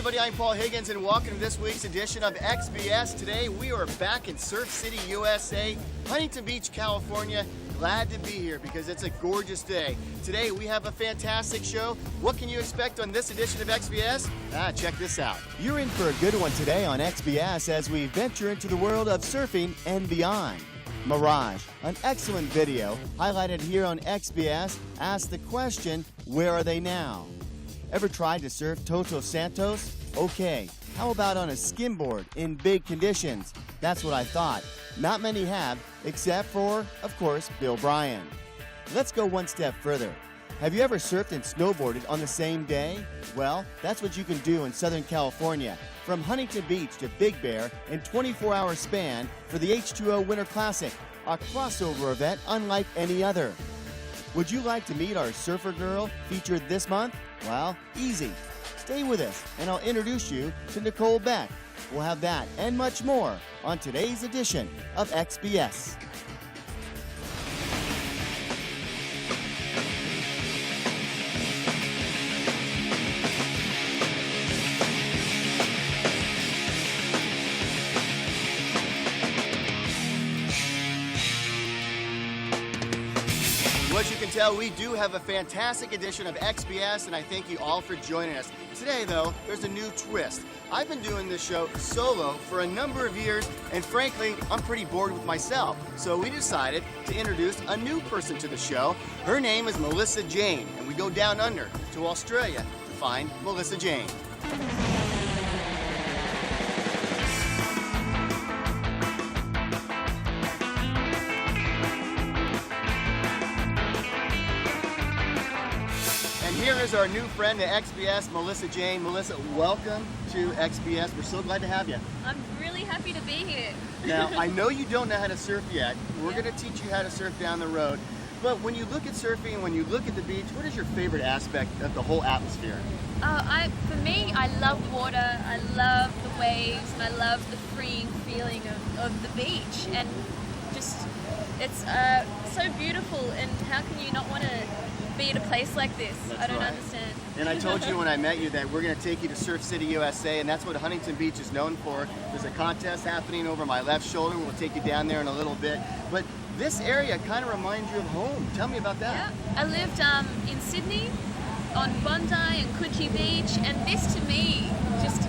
everybody, I'm Paul Higgins and welcome to this week's edition of XBS. Today we are back in Surf City, USA, Huntington Beach, California. Glad to be here because it's a gorgeous day. Today we have a fantastic show. What can you expect on this edition of XBS? Check this out. You're in for a good one today on XBS as we venture into the world of surfing and beyond. Mirage, an excellent video highlighted here on XBS, asks the question, where are they now? Ever tried to surf Todos Santos? Okay, how about on a skimboard in big conditions? That's what I thought. Not many have, except for, of course, Bill Bryan. Let's go one step further. Have you ever surfed and snowboarded on the same day? Well, that's what you can do in Southern California, from Huntington Beach to Big Bear in 24-hour span for the H2O Winter Classic, a crossover event unlike any other. Would you like to meet our surfer girl featured this month? Well, easy. Stay with us and I'll introduce you to Nicole Beck. We'll have that and much more on today's edition of XBS. As you can tell, we do have a fantastic edition of XBS, and I thank you all for joining us. Today, though, there's a new twist. I've been doing this show solo for a number of years, and frankly, I'm pretty bored with myself. So we decided to introduce a new person to the show. Her name is Melissa Jane, and we go down under to Australia to find Melissa Jane. Here is our new friend at XBS, Melissa Jane. Melissa, welcome to XBS. We're so glad to have you. I'm really happy to be here. Now, I know you don't know how to surf yet. We're going to teach you how to surf down the road. But when you look at surfing, when you look at the beach, what is your favorite aspect of the whole atmosphere? For me, I love water. I love the waves. And I love the freeing feeling of the beach. And just, it's so beautiful. And how can you not want to be at a place like this? That's I don't right. understand. And I told you when I met you that we're going to take you to Surf City, USA, and that's what Huntington Beach is known for. There's a contest happening over my left shoulder. We'll take you down there in a little bit. But this area kind of reminds you of home. Tell me about that. Yeah, I lived in Sydney on Bondi and Coogee Beach, and this to me just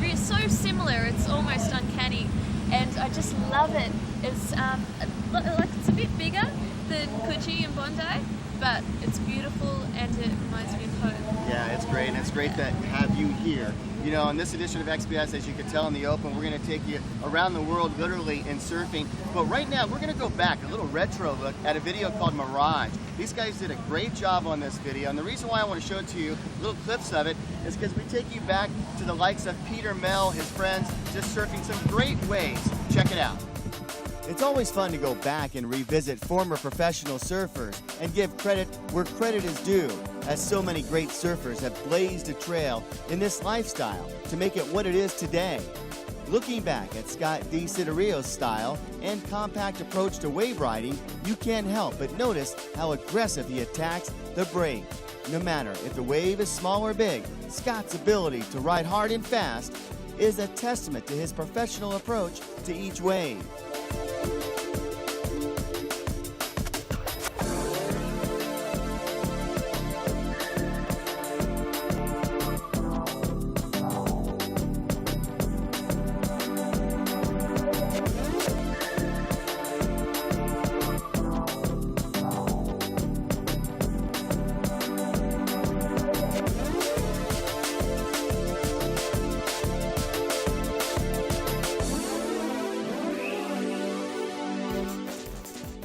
is so similar. It's almost uncanny, and I just love it. It's it's a bit bigger than Coogee and Bondi, but it's beautiful and it reminds me of home. Yeah, it's great, and it's great to have you here. You know, on this edition of XBS, as you can tell in the open, we're going to take you around the world, literally, in surfing. But right now, we're going to go back, a little retro look at a video called Mirage. These guys did a great job on this video, and the reason why I want to show it to you, little clips of it, is because we take you back to the likes of Peter Mel, his friends, just surfing some great waves. Check it out. It's always fun to go back and revisit former professional surfers and give credit where credit is due, as so many great surfers have blazed a trail in this lifestyle to make it what it is today. Looking back at Scott DeCitario's style and compact approach to wave riding, you can't help but notice how aggressive he attacks the break. No matter if the wave is small or big, Scott's ability to ride hard and fast is a testament to his professional approach to each wave.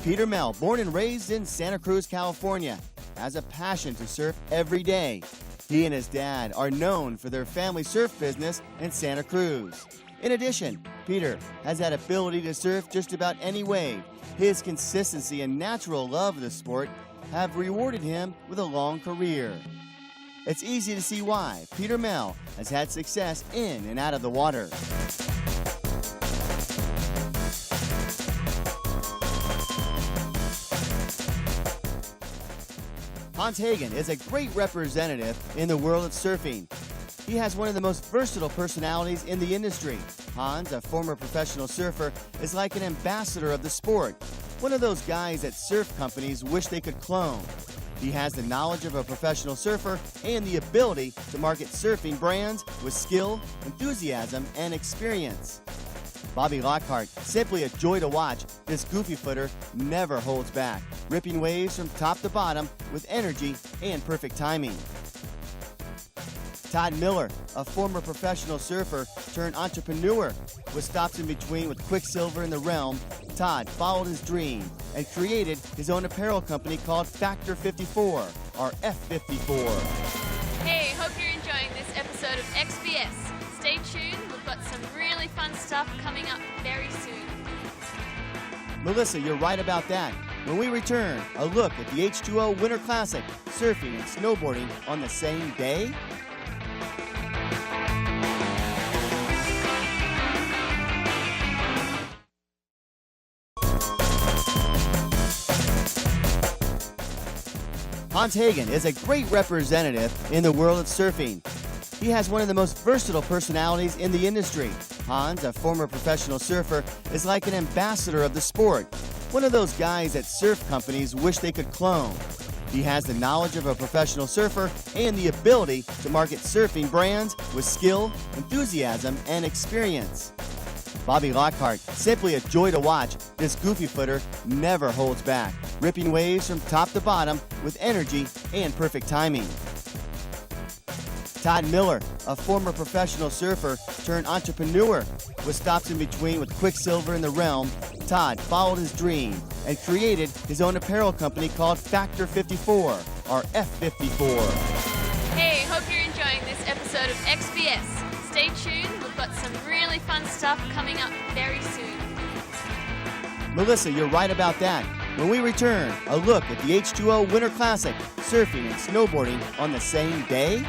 Peter Mel, born and raised in Santa Cruz, California, has a passion to surf every day. He and his dad are known for their family surf business in Santa Cruz. In addition, Peter has that ability to surf just about any wave. His consistency and natural love of the sport have rewarded him with a long career. It's easy to see why Peter Mel has had success in and out of the water. Hans Hagen is a great representative in the world of surfing. He has one of the most versatile personalities in the industry. Hans, a former professional surfer, is like an ambassador of the sport. One of those guys that surf companies wish they could clone. He has the knowledge of a professional surfer and the ability to market surfing brands with skill, enthusiasm, and experience. Bobby Lockhart, simply a joy to watch. This goofy footer never holds back, ripping waves from top to bottom with energy and perfect timing. Todd Miller, a former professional surfer turned entrepreneur. With stops in between with Quicksilver in the realm, Todd followed his dream and created his own apparel company called Factor 54, or F54. Hey, hope you're enjoying this episode of XBS. Stay tuned, we've got some really fun stuff coming up very soon. Melissa, you're right about that. When we return, a look at the H2O Winter Classic, surfing and snowboarding on the same day. Hans Hagen is a great representative in the world of surfing. He has one of the most versatile personalities in the industry. Hans, a former professional surfer, is like an ambassador of the sport. One of those guys that surf companies wish they could clone. He has the knowledge of a professional surfer and the ability to market surfing brands with skill, enthusiasm, and experience. Bobby Lockhart, simply a joy to watch. This goofy footer never holds back, ripping waves from top to bottom with energy and perfect timing. Todd Miller, a former professional surfer turned entrepreneur. With stops in between with Quicksilver in the realm, Todd followed his dream and created his own apparel company called Factor 54, or F54. Hey, hope you're enjoying this episode of XBS. Stay tuned, we've got some really fun stuff coming up very soon. Melissa, you're right about that. When we return, a look at the H2O Winter Classic, surfing and snowboarding on the same day.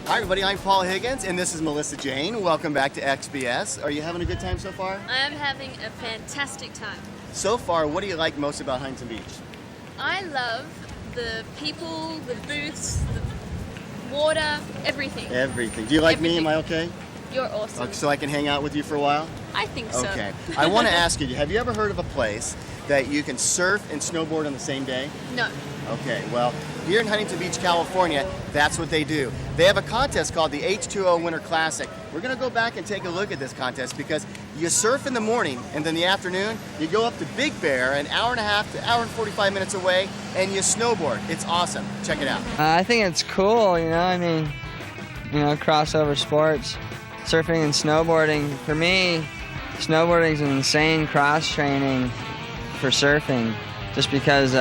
Hi everybody, I'm Paul Higgins and this is Melissa Jane. Welcome back to XBS. Are you having a good time so far? I am having a fantastic time. So far, what do you like most about Huntington Beach? I love the people, the booths, the water, everything. Everything. Do you like me? Am I okay? You're awesome. Okay, so I can hang out with you for a while? I think so. Okay. I want to ask you, have you ever heard of a place that you can surf and snowboard on the same day? No. Okay, well, here in Huntington Beach, California, that's what they do. They have a contest called the H2O Winter Classic. We're going to go back and take a look at this contest because you surf in the morning and then the afternoon, you go up to Big Bear, an hour and a half to hour and 45 minutes away, and you snowboard. It's awesome. Check it out. I think it's cool, crossover sports, surfing and snowboarding. For me, snowboarding is an insane cross-training for surfing just because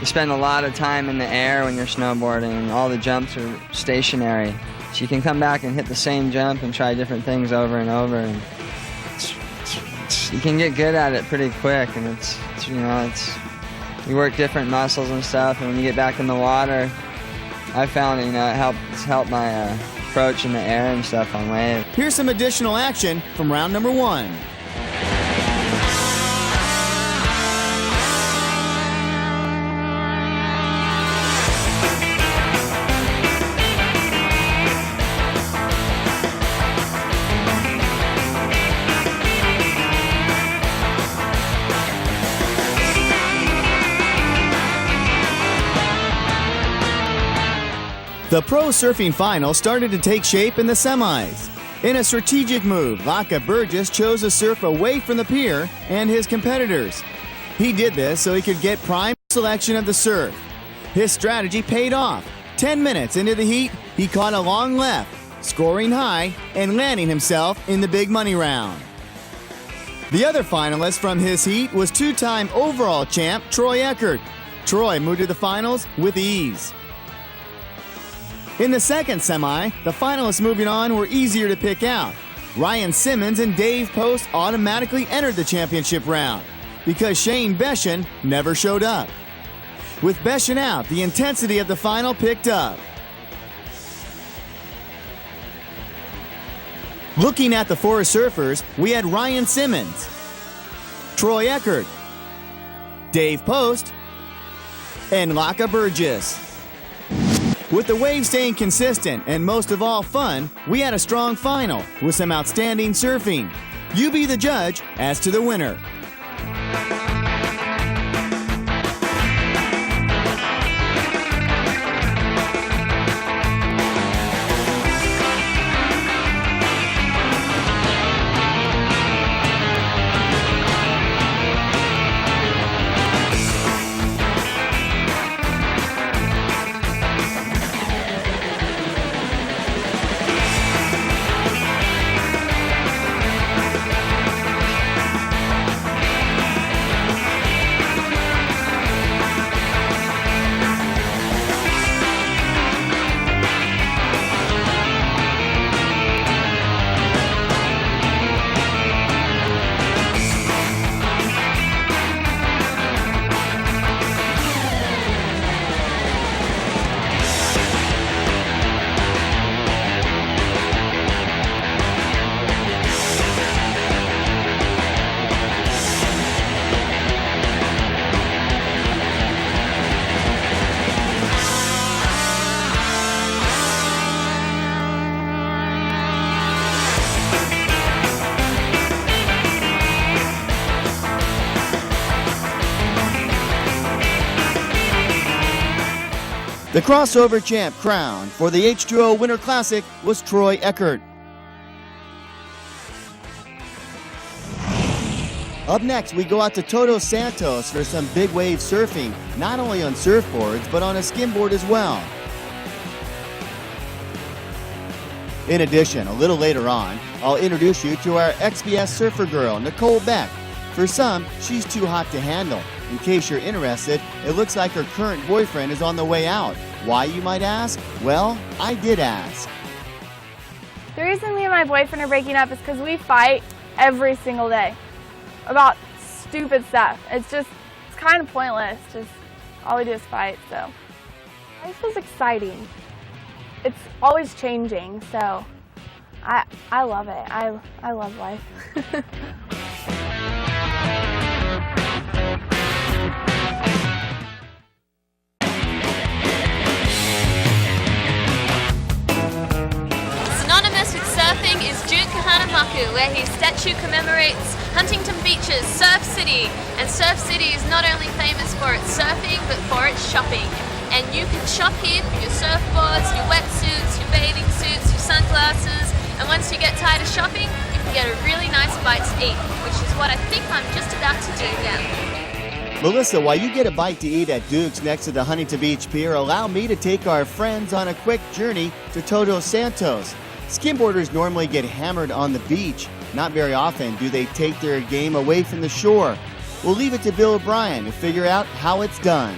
you spend a lot of time in the air when you're snowboarding and all the jumps are stationary. So you can come back and hit the same jump and try different things over and over. And you can get good at it pretty quick, and you work different muscles and stuff, and when you get back in the water, I found it helped my approach in the air and stuff on waves. Here's some additional action from round number 1. The pro surfing final started to take shape in the semis. In a strategic move, Laka Burgess chose to surf away from the pier and his competitors. He did this so he could get prime selection of the surf. His strategy paid off. 10 minutes into the heat, he caught a long left, scoring high and landing himself in the big money round. The other finalist from his heat was two-time overall champ Troy Eckert. Troy moved to the finals with ease. In the second semi, the finalists moving on were easier to pick out. Ryan Simmons and Dave Post automatically entered the championship round because Shane Beshin never showed up. With Beshin out, the intensity of the final picked up. Looking at the four surfers, we had Ryan Simmons, Troy Eckert, Dave Post, and Laka Burgess. With the waves staying consistent and most of all fun, we had a strong final with some outstanding surfing. You be the judge as to the winner. The crossover champ crown for the H2O Winter Classic was Troy Eckert. Up next, we go out to Todos Santos for some big wave surfing, not only on surfboards, but on a skimboard as well. In addition, a little later on, I'll introduce you to our XBS surfer girl, Nicole Beck. For some, she's too hot to handle. In case you're interested, it looks like her current boyfriend is on the way out. Why, you might ask? Well, I did ask. The reason me and my boyfriend are breaking up is because we fight every single day about stupid stuff. It's kind of pointless. Just all we do is fight, so. Life is exciting. It's always changing, so I love it. I love life. Synonymous with surfing is Duke Kahanamaku, where his statue commemorates Huntington Beach's Surf City. And Surf City is not only famous for its surfing, but for its shopping. And you can shop here for your surfboards, your wetsuits, your bathing suits, your sunglasses. And once you get tired of shopping, you can get a really nice bite to eat, which is what I think I'm just about to do now. Melissa, while you get a bite to eat at Duke's next to the Huntington Beach Pier, allow me to take our friends on a quick journey to Todos Santos. Skimboarders normally get hammered on the beach. Not very often do they take their game away from the shore. We'll leave it to Bill O'Brien to figure out how it's done.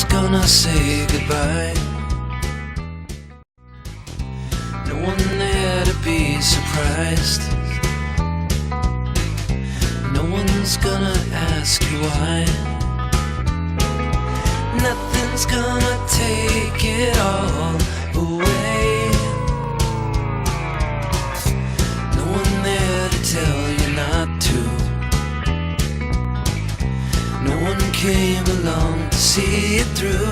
Gonna say goodbye. No one there to be surprised. No one's gonna ask you why. Nothing's gonna take it all away. No one there to tell you not to. No one came along to see it through.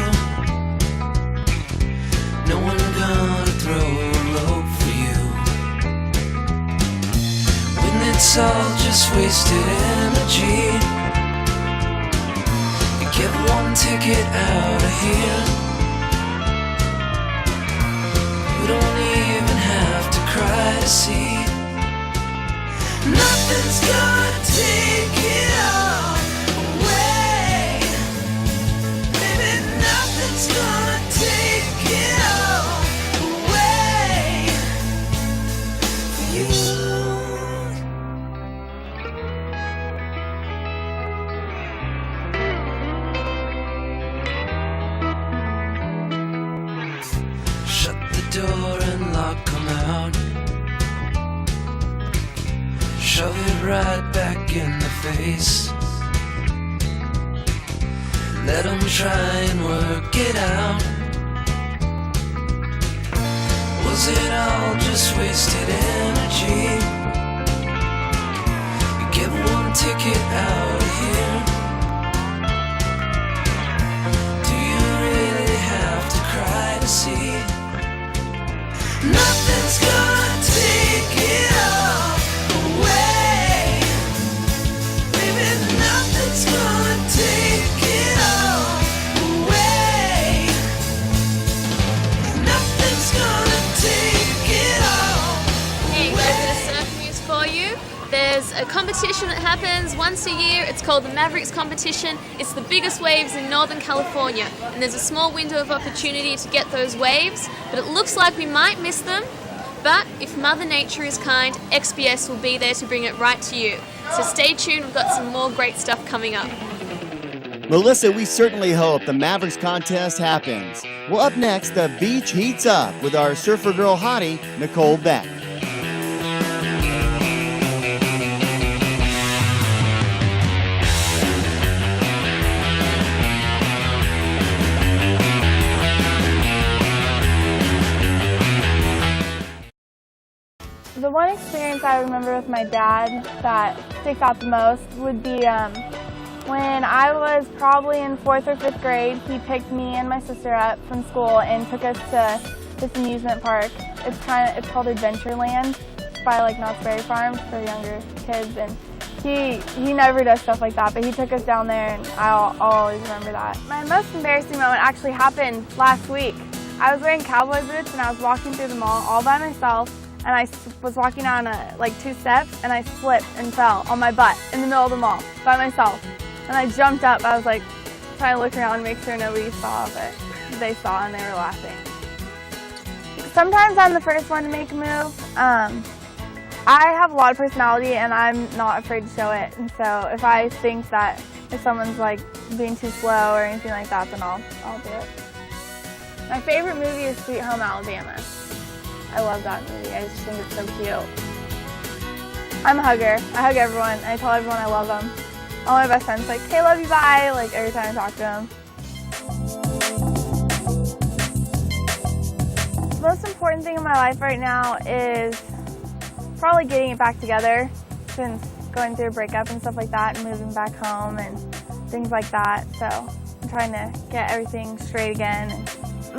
No one gonna throw a rope for you. When it's all just wasted energy, you get one ticket out of here. You don't even have to cry. to see. Nothing's gonna take it all away. Baby, nothing's gonna take it all away for you. Shut the door and lock 'em out. Shove it right back in the face. Let 'em try and work it out. Was it all just wasted energy? You get one ticket out of here. Do you really have to cry to see? Nothing's gonna take it all away. Baby, nothing's gonna take it all away. Nothing's gonna take it all Hey, got a bit of surf news for you. There's a competition that happens once a year. It's called the Mavericks Competition. It's the biggest waves in Northern California, and there's a small window of opportunity to get those waves, but it looks like we might miss them. But if Mother Nature is kind, XBS will be there to bring it right to you. So stay tuned, we've got some more great stuff coming up. Melissa, we certainly hope the Mavericks contest happens. Well, up next, the beach heats up with our surfer girl hottie, Nicole Beck. The one experience I remember with my dad that sticks out the most would be when I was probably in 4th or 5th grade. He picked me and my sister up from school and took us to this amusement park. It's called Adventureland. It's by like Knott's Berry Farm for younger kids, and he never does stuff like that, but he took us down there, and I'll always remember that. My most embarrassing moment actually happened last week. I was wearing cowboy boots and I was walking through the mall all by myself. And I was walking on like 2 steps, and I slipped and fell on my butt in the middle of the mall by myself. And I jumped up. I was like trying to look around and make sure nobody saw, but they saw and they were laughing. Sometimes I'm the first one to make a move. I have a lot of personality, and I'm not afraid to show it. And so if I think that if someone's like being too slow or anything like that, then I'll do it. My favorite movie is Sweet Home Alabama. I love that movie. I just think it's so cute. I'm a hugger. I hug everyone. I tell everyone I love them. All my best friends like, hey, love you, bye, like every time I talk to them. The most important thing in my life right now is probably getting it back together, since going through a breakup and stuff like that, and moving back home and things like that. So I'm trying to get everything straight again.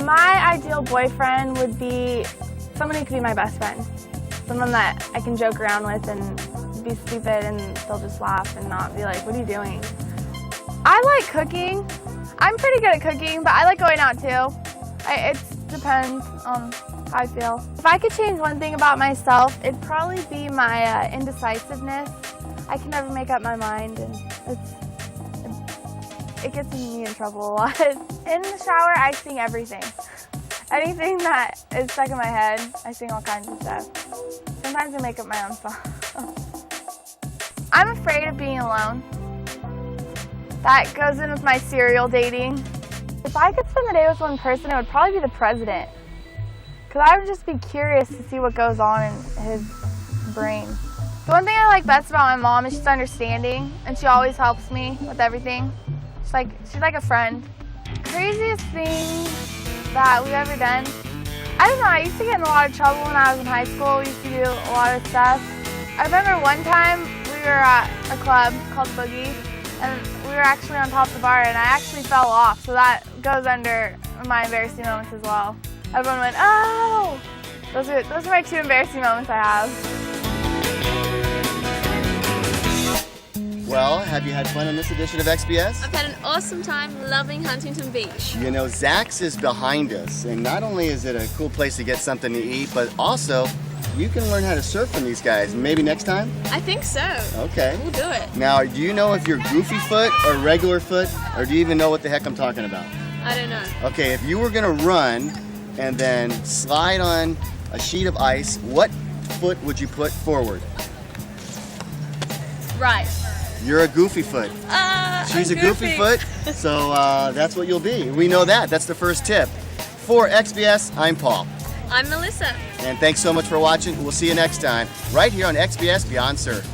My ideal boyfriend would be someone who could be my best friend. Someone that I can joke around with and be stupid, and they'll just laugh and not be like, what are you doing? I like cooking. I'm pretty good at cooking, but I like going out too. It depends on how I feel. If I could change one thing about myself, it'd probably be my indecisiveness. I can never make up my mind, and it gets me in trouble a lot. In the shower, I sing everything. Anything that is stuck in my head, I sing all kinds of stuff. Sometimes I make up my own songs. I'm afraid of being alone. That goes in with my serial dating. If I could spend the day with one person, it would probably be the president. Because I would just be curious to see what goes on in his brain. The one thing I like best about my mom is she's understanding, and she always helps me with everything. She's like a friend. Craziest thing that we've ever done? I don't know, I used to get in a lot of trouble when I was in high school. We used to do a lot of stuff. I remember one time we were at a club called Boogie, and we were actually on top of the bar, and I actually fell off, so that goes under my embarrassing moments as well. Everyone went, oh! Those are my 2 embarrassing moments I have. Well, have you had fun on this edition of XBS? I've had an awesome time loving Huntington Beach. You know, Zach's is behind us, and not only is it a cool place to get something to eat, but also you can learn how to surf from these guys. Maybe next time? I think so. Okay. We'll do it. Now, do you know if you're goofy foot or regular foot, or do you even know what the heck I'm talking about? I don't know. Okay, if you were gonna run and then slide on a sheet of ice, what foot would you put forward? Right. You're a goofy foot. She's I'm a goofy foot, so that's what you'll be. We know that. That's the first tip. For XBS, I'm Paul. I'm Melissa. And thanks so much for watching. We'll see you next time, right here on XBS Beyond Surf.